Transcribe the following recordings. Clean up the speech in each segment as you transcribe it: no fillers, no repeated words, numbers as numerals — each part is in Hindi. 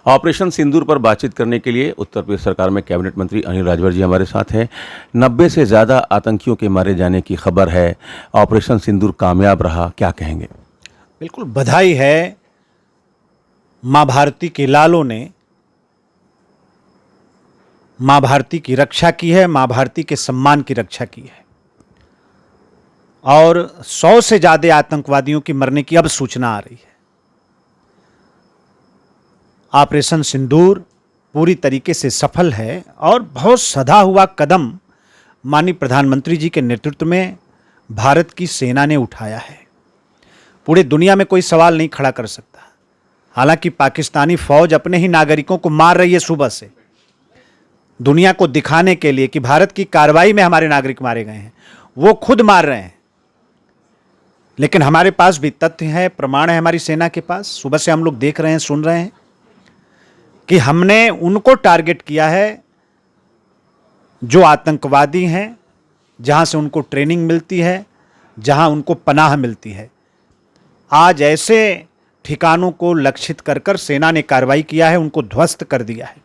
ऑपरेशन सिंदूर पर बातचीत करने के लिए उत्तर प्रदेश सरकार में कैबिनेट मंत्री अनिल राजभर जी हमारे साथ हैं। 90 से ज़्यादा आतंकियों के मारे जाने की खबर है। ऑपरेशन सिंदूर कामयाब रहा, क्या कहेंगे? बिल्कुल बधाई है। माँ भारती के लालों ने माँ भारती की रक्षा की है, माँ भारती के सम्मान की रक्षा की है और 100 से ज़्यादा आतंकवादियों की मरने की अब सूचना आ रही है। ऑपरेशन सिंदूर पूरी तरीके से सफल है और बहुत सधा हुआ कदम माननीय प्रधानमंत्री जी के नेतृत्व में भारत की सेना ने उठाया है। पूरी दुनिया में कोई सवाल नहीं खड़ा कर सकता। हालांकि पाकिस्तानी फौज अपने ही नागरिकों को मार रही है सुबह से, दुनिया को दिखाने के लिए कि भारत की कार्रवाई में हमारे नागरिक मारे गए हैं। वो खुद मार रहे हैं, लेकिन हमारे पास भी तथ्य है, प्रमाण है हमारी सेना के पास। सुबह से हम लोग देख रहे हैं, सुन रहे हैं कि हमने उनको टारगेट किया है जो आतंकवादी हैं, जहां से उनको ट्रेनिंग मिलती है, जहां उनको पनाह मिलती है। आज ऐसे ठिकानों को लक्षित कर कर सेना ने कार्रवाई किया है, उनको ध्वस्त कर दिया है।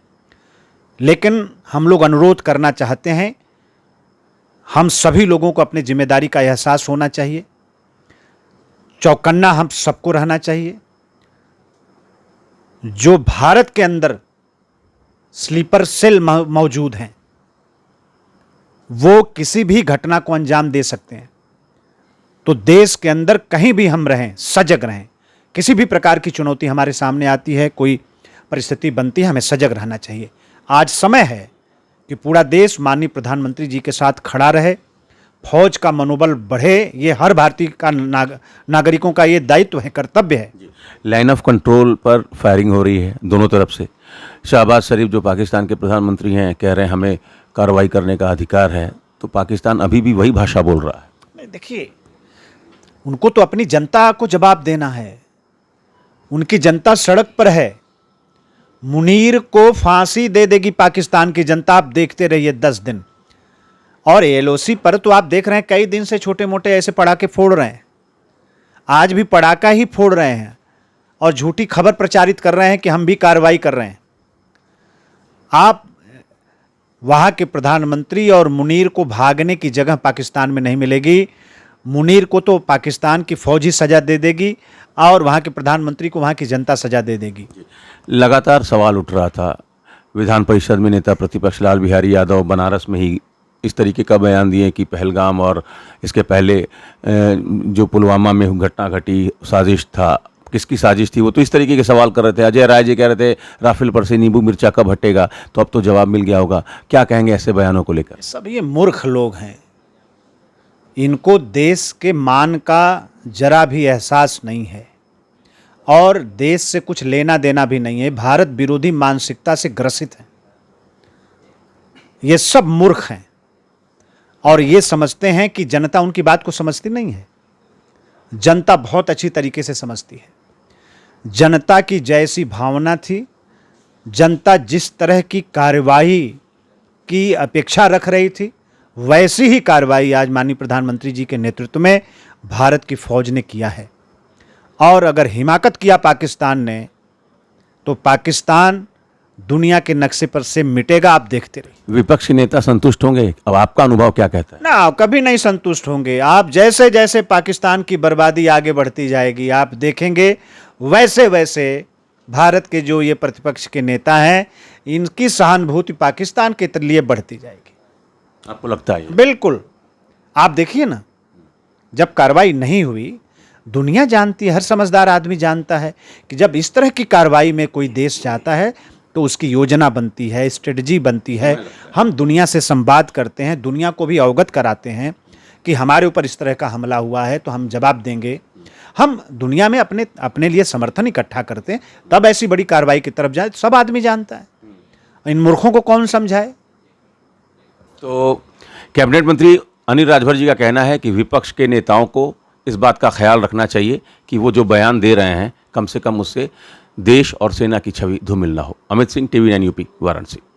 लेकिन हम लोग अनुरोध करना चाहते हैं, हम सभी लोगों को अपनी जिम्मेदारी का एहसास होना चाहिए, चौकन्ना हम सबको रहना चाहिए। जो भारत के अंदर स्लीपर सेल मौजूद हैं, वो किसी भी घटना को अंजाम दे सकते हैं। तो देश के अंदर कहीं भी हम रहें, सजग रहें। किसी भी प्रकार की चुनौती हमारे सामने आती है, कोई परिस्थिति बनती है, हमें सजग रहना चाहिए। आज समय है कि पूरा देश माननीय प्रधानमंत्री जी के साथ खड़ा रहे, फौज का मनोबल बढ़े। ये हर भारतीय का नागरिकों का ये दायित्व है, कर्तव्य है। लाइन ऑफ कंट्रोल पर फायरिंग हो रही है दोनों तरफ से। शहबाज शरीफ जो पाकिस्तान के प्रधानमंत्री हैं, कह रहे हैं हमें कार्रवाई करने का अधिकार है, तो पाकिस्तान अभी भी वही भाषा बोल रहा है। नहीं, देखिए, उनको तो अपनी जनता को जवाब देना है। उनकी जनता सड़क पर है। मुनीर को फांसी दे देगी पाकिस्तान की जनता, आप देखते रहिए 10 दिन। और एलओसी पर तो आप देख रहे हैं कई दिन से छोटे मोटे ऐसे पटाखे फोड़ रहे हैं। आज भी पटाखा ही फोड़ रहे हैं और झूठी खबर प्रचारित कर रहे हैं कि हम भी कार्रवाई कर रहे हैं। आप वहां के प्रधानमंत्री और मुनीर को भागने की जगह पाकिस्तान में नहीं मिलेगी। मुनीर को तो पाकिस्तान की फौज ही सजा दे देगी और वहां के प्रधानमंत्री को वहां की जनता सजा दे देगी। लगातार सवाल उठ रहा था, विधान परिषद में नेता प्रतिपक्ष लाल बिहारी यादव बनारस में ही इस तरीके का बयान दिए कि पहलगाम और इसके पहले जो पुलवामा में घटना घटी, साजिश था, किसकी साजिश थी, वो तो इस तरीके के सवाल कर रहे थे। अजय राय जी कह रहे थे राफेल पर से नींबू मिर्चा कब हटेगा, तो अब तो जवाब मिल गया होगा। क्या कहेंगे ऐसे बयानों को लेकर? सब ये मूर्ख लोग हैं, इनको देश के मान का जरा भी एहसास नहीं है और देश से कुछ लेना देना भी नहीं है। भारत विरोधी मानसिकता से ग्रसित है। ये सब मूर्ख हैं और ये समझते हैं कि जनता उनकी बात को समझती नहीं है। जनता बहुत अच्छी तरीके से समझती है। जनता की जैसी भावना थी, जनता जिस तरह की कार्रवाई की अपेक्षा रख रही थी, वैसी ही कार्रवाई आज माननीय प्रधानमंत्री जी के नेतृत्व में भारत की फौज ने किया है। और अगर हिमाकत किया पाकिस्तान ने, तो पाकिस्तान दुनिया के नक्शे पर से मिटेगा। आप देखते रहिए। विपक्षी नेता संतुष्ट होंगे? अब आपका अनुभव क्या कहता है? ना, कभी नहीं संतुष्ट होंगे। आप जैसे जैसे पाकिस्तान की बर्बादी आगे बढ़ती जाएगी, आप देखेंगे वैसे वैसे भारत के जो ये प्रतिपक्ष के नेता हैं, इनकी सहानुभूति पाकिस्तान के लिए बढ़ती जाएगी। आपको लगता है? बिल्कुल। आप देखिए ना, जब कार्रवाई नहीं हुई, दुनिया जानती है, हर समझदार आदमी जानता है कि जब इस तरह की कार्रवाई में कोई देश जाता है तो उसकी योजना बनती है, स्ट्रेटजी बनती है। हम दुनिया से संवाद करते हैं, दुनिया को भी अवगत कराते हैं कि हमारे ऊपर इस तरह का हमला हुआ है तो हम जवाब देंगे। हम दुनिया में अपने लिए समर्थन इकट्ठा करते हैं, तब ऐसी बड़ी कार्रवाई की तरफ जाए। सब आदमी जानता है, इन मूर्खों को कौन समझाए। तो कैबिनेट मंत्री अनिल राजभर जी का कहना है कि विपक्ष के नेताओं को इस बात का ख्याल रखना चाहिए कि वो जो बयान दे रहे हैं, कम से कम उससे देश और सेना की छवि धूमिल ना हो। Amit Singh, TV9 UP, Varanasi.